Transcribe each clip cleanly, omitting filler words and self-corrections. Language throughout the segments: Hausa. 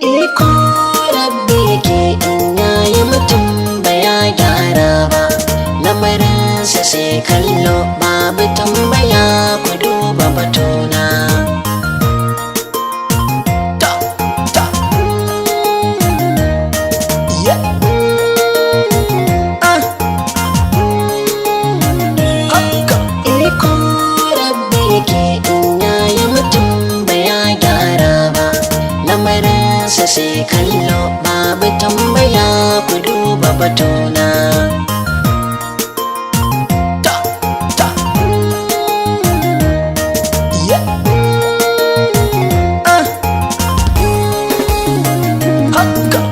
Iko rabbi ke in yayi mutum baya gyara ba, lamarinsa sai kallo babu tambaya, ku duba batuna. Iko rabbi ke in yayi mutum baya gyara ba, lamarinsa sai kallo babu tambaya, ku duba batuna.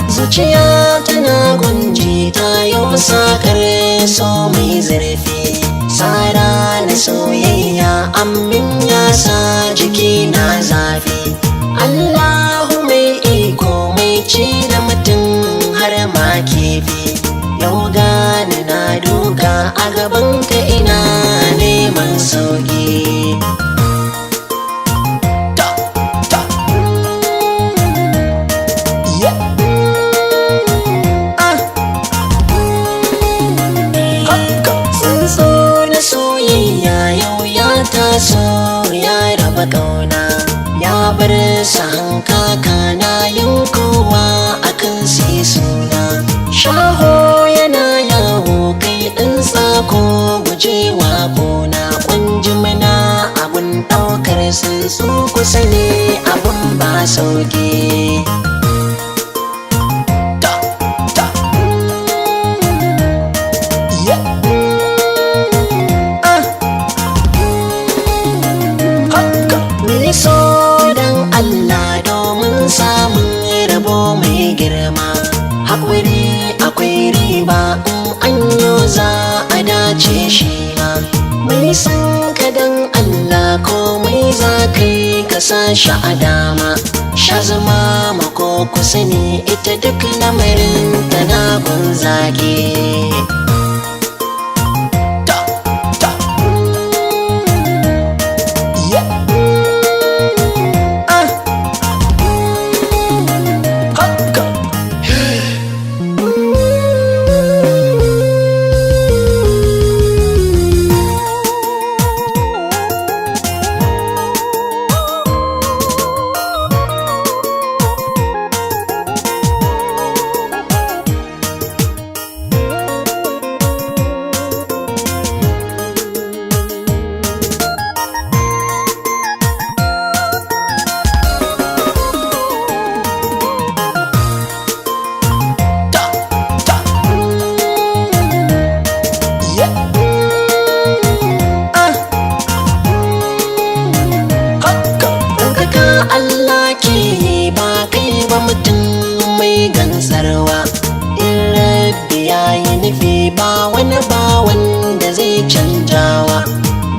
Zuciya tana gunji ta yau sakar so mai zurfi, tsara na soyayya amin ya sa jiki na zafi. Allahu mai iko mai ci da mutum har ma kifi, yau gani na duka a gaban ka ina neman sauki. Tsuntsu na soyayya yau ya taso ya raba ƙauna, ya bar sahan kaka na yin kowa akan sai suna. Shaho yana yawo kai ɗan tsako gujewa gona, ƙunjimina abun ɗaukar tsuntsu kusa ne abun ba sauki. So dan Allah domin samun rabo mai girma, haƙuri akwai riba in an yo za a dace shi ma. Mai san ka dan Allah komai za ka yi ka sa shi a dama, sha zama mako kusa ne ita duk lamarin ta na gunzage. Allah ke ba kai ba mutum mai gansarwa, in rabbi ya yi nufi ba wani ba wanda zai canjawa.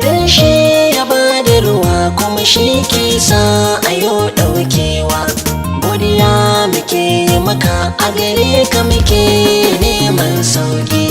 Dan shi ya ba da ruwa kuma shi ke sa a yau ɗaukewa, godiya muke yi maka a gare ka muke neman sauki.